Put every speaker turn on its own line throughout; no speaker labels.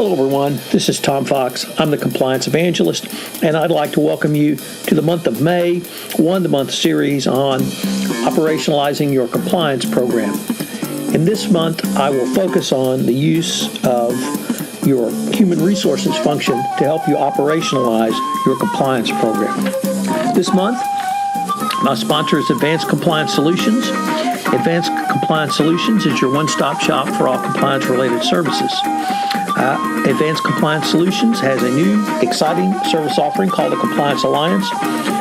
Hello everyone, this is Tom Fox. I'm the Compliance Evangelist, and I'd like to welcome you to the month of May, one-month series on operationalizing your compliance program. In this month, I will focus on the use of your human resources function to help you operationalize your compliance program. This month, my sponsor is Advanced Compliance Solutions. Advanced Compliance Solutions is your one-stop shop for all compliance-related services. Advanced Compliance Solutions has a new, exciting service offering called the Compliance Alliance,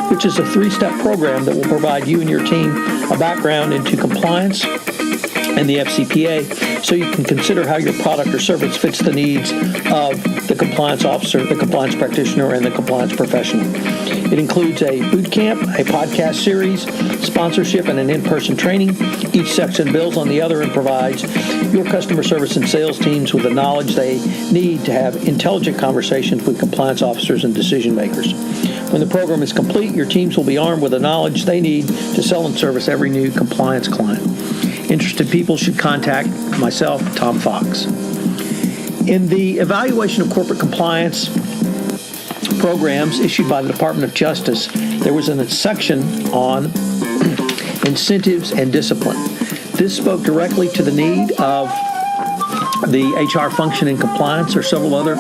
which is a three-step program that will provide you and your team a background into compliance and the FCPA so you can consider how your product or service fits the needs of the compliance officer, the compliance practitioner, and the compliance professional. It includes a boot camp, a podcast series, sponsorship, and an in-person training. Each section builds on the other and provides your customer service and sales teams with the knowledge they need to have intelligent conversations with compliance officers and decision makers. When the program is complete, your teams will be armed with the knowledge they need to sell and service every new compliance client. Interested people should contact myself, Tom Fox. In the evaluation of corporate compliance programs issued by the Department of Justice, there was a section on incentives and discipline. This spoke directly to the need of the HR function in compliance. Or several other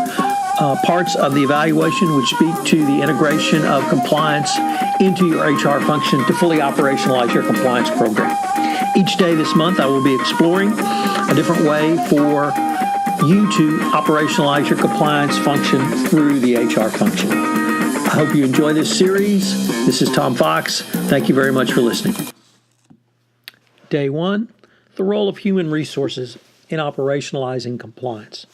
parts of the evaluation which speak to the integration of compliance into your HR function to fully operationalize your compliance program. Each day this month, I will be exploring a different way for you to operationalize your compliance function through the HR function. I hope you enjoy this series. This is Tom Fox. Thank you very much for listening. Day 1, the role of human resources in operationalizing compliance.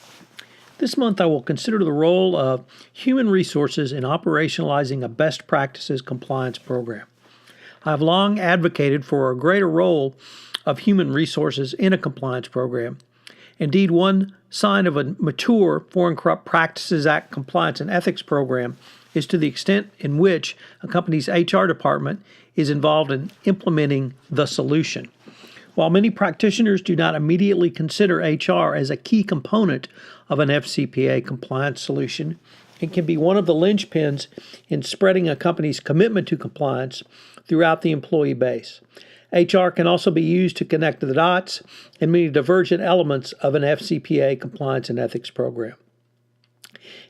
This month, I will consider the role of human resources in operationalizing a best practices compliance program. I have long advocated for a greater role of human resources in a compliance program. Indeed, one sign of a mature Foreign Corrupt Practices Act compliance and ethics program is to the extent in which a company's HR department is involved in implementing the solution. While many practitioners do not immediately consider HR as a key component of an FCPA compliance solution, it can be one of the lynch-pins in spreading a company's commitment to compliance throughout the employee base. HR can also be used to connect the dots and many divergent elements of an FCPA compliance and ethics program.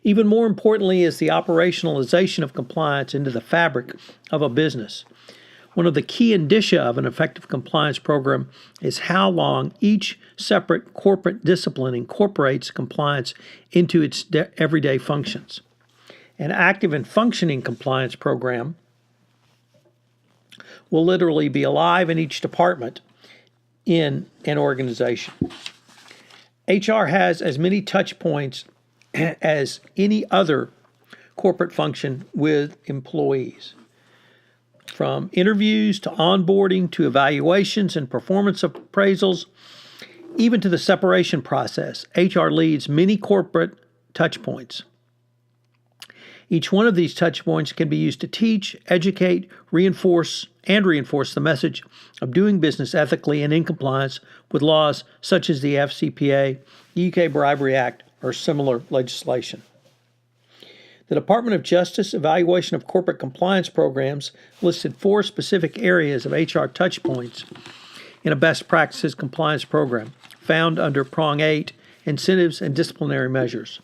Even more importantly is the operationalization of compliance into the fabric of a business. One of the key indicia of an effective compliance program is how long each separate corporate discipline incorporates compliance into its everyday functions. An active and functioning compliance program will literally be alive in each department in an organization. HR has as many touch points as any other corporate function with employees. From interviews to onboarding to evaluations and performance appraisals, even to the separation process, HR leads many corporate touch points. Each one of these touch points can be used to teach, educate, reinforce the message of doing business ethically and in compliance with laws such as the FCPA, the UK Bribery Act, or similar legislation. The Department of Justice evaluation of corporate compliance programs listed 4 specific areas of HR touch points in a best practices compliance program, found under Prong 8, Incentives and Disciplinary Measures.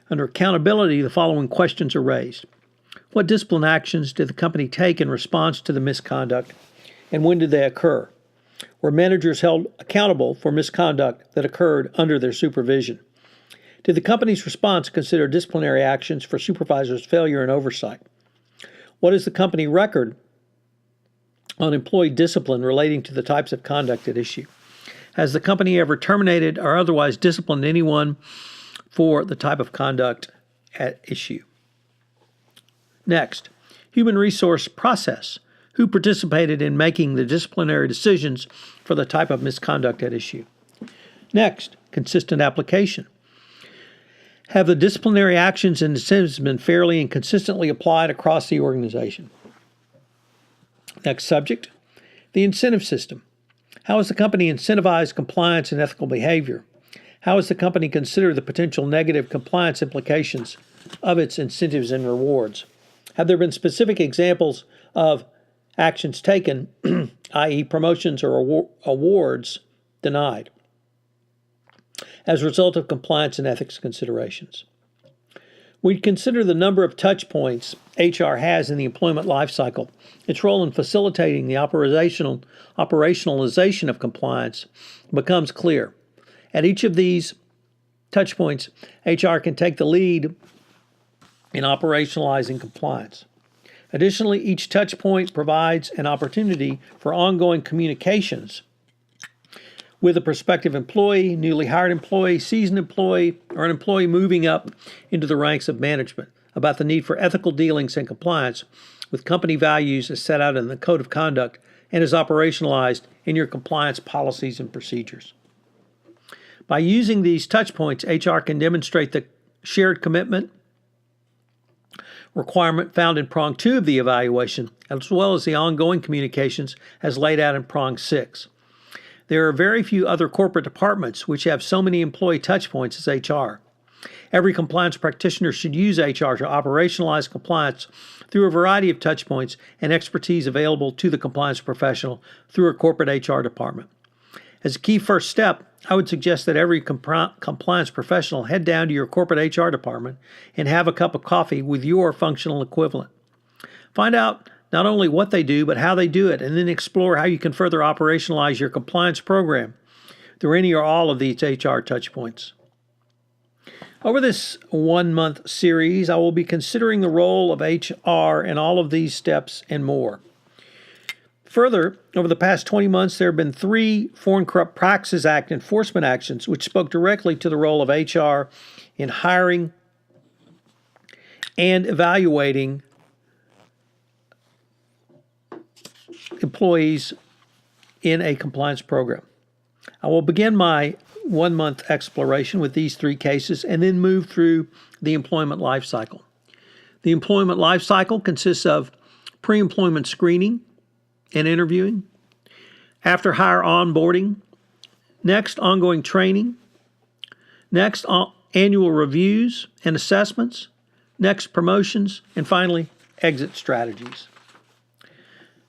Under accountability, the following questions are raised. What discipline actions did the company take in response to the misconduct, and when did they occur? Were managers held accountable for misconduct that occurred under their supervision? Did the company's response consider disciplinary actions for supervisors' failure and oversight? What is the company record on employee discipline relating to the types of conduct at issue? Has the company ever terminated or otherwise disciplined anyone for the type of conduct at issue? Next, human resource process. Who participated in making the disciplinary decisions for the type of misconduct at issue? Next, consistent application. Have the disciplinary actions and incentives been fairly and consistently applied across the organization? Next subject, the incentive system. How has the company incentivized compliance and ethical behavior? How has the company considered the potential negative compliance implications of its incentives and rewards? Have there been specific examples of actions taken, i.e. promotions or awards denied, as a result of compliance and ethics considerations? We consider the number of touch points HR has in the employment lifecycle. Its role in facilitating the operationalization of compliance becomes clear. At each of these touch points, HR can take the lead in operationalizing compliance. Additionally, each touch point provides an opportunity for ongoing communications with a prospective employee, newly hired employee, seasoned employee, or an employee moving up into the ranks of management about the need for ethical dealings and compliance with company values as set out in the Code of Conduct and is operationalized in your compliance policies and procedures. By using these touch points, HR can demonstrate the shared commitment requirement found in prong 2 of the evaluation, as well as the ongoing communications as laid out in prong 6. There are very few other corporate departments which have so many employee touch points as HR. Every compliance practitioner should use HR to operationalize compliance through a variety of touch points and expertise available to the compliance professional through a corporate HR department. As a key first step, I would suggest that every compliance professional head down to your corporate HR department and have a cup of coffee with your functional equivalent. Find out not only what they do, but how they do it, and then explore how you can further operationalize your compliance program through any or all of these HR touchpoints. Over this 1-month series, I will be considering the role of HR in all of these steps and more. Further, over the past 20 months, there have been 3 Foreign Corrupt Practices Act enforcement actions which spoke directly to the role of HR in hiring and evaluating employees in a compliance program. I will begin my 1-month exploration with these 3 cases and then move through the employment life cycle. The employment life cycle consists of pre-employment screening and interviewing, after hire onboarding, next ongoing training, next annual reviews and assessments, next promotions, and finally exit strategies.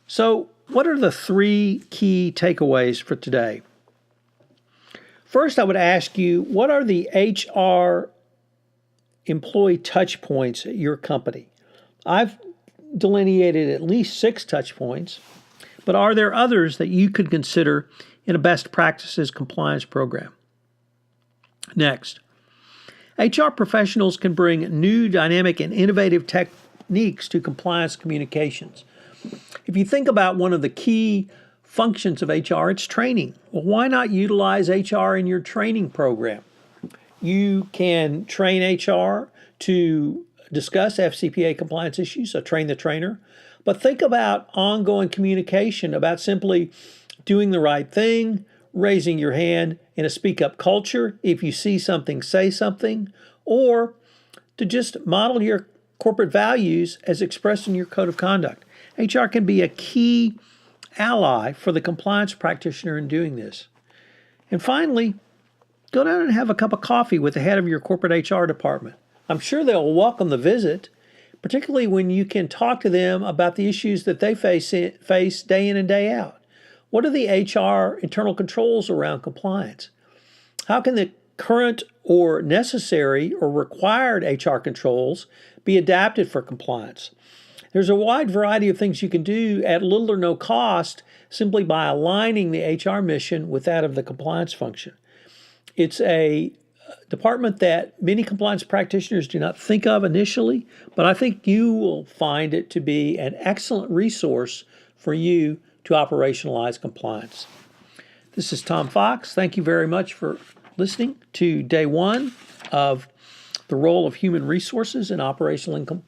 So, what are the 3 key takeaways for today? First, I would ask you, what are the HR employee touch points at your company? I've delineated at least 6 touch points, but are there others that you could consider in a best practices compliance program? Next, HR professionals can bring new, dynamic, and innovative techniques to compliance communications. If you think about one of the key functions of HR, it's training. Well, why not utilize HR in your training program? You can train HR to discuss FCPA compliance issues, so train the trainer. But think about ongoing communication about simply doing the right thing, raising your hand in a speak-up culture. If you see something, say something, or to just model your corporate values as expressed in your code of conduct. HR can be a key ally for the compliance practitioner in doing this. And finally, go down and have a cup of coffee with the head of your corporate HR department. I'm sure they'll welcome the visit, particularly when you can talk to them about the issues that they face day in and day out. What are the HR internal controls around compliance? How can the current or necessary or required HR controls be adapted for compliance? There's a wide variety of things you can do at little or no cost simply by aligning the HR mission with that of the compliance function. It's a department that many compliance practitioners do not think of initially, but I think you will find it to be an excellent resource for you to operationalize compliance. This is Tom Fox. Thank you very much for listening to day 1 of the role of human resources in operationalizing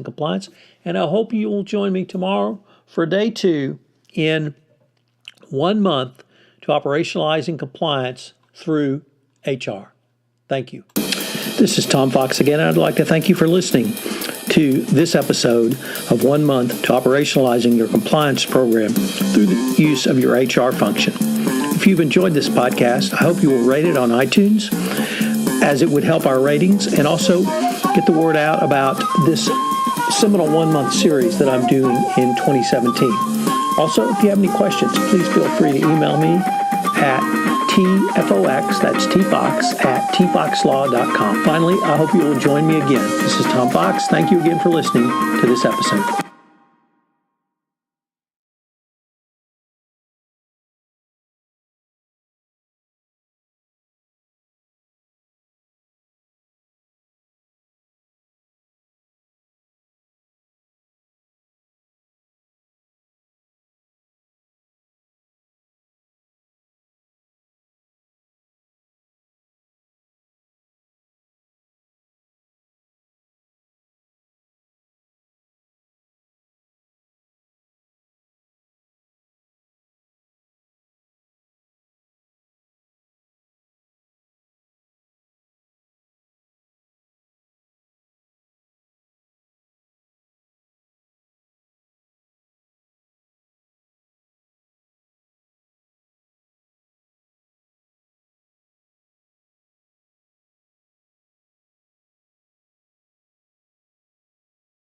compliance, and I hope you will join me tomorrow for day 2 in 1 month to operationalizing compliance through HR. Thank you. This is Tom Fox again, and I'd like to thank you for listening to this episode of 1 month to operationalizing your compliance program through the use of your HR function. If If you've enjoyed this podcast, I hope you will rate it on iTunes, as it would help our ratings, and also get the word out about this seminal one-month series that I'm doing in 2017. Also, if you have any questions, please feel free to email me at tfox, that's tfox, at tfoxlaw.com. Finally, I hope you will join me again. This is Tom Fox. Thank you again for listening to this episode.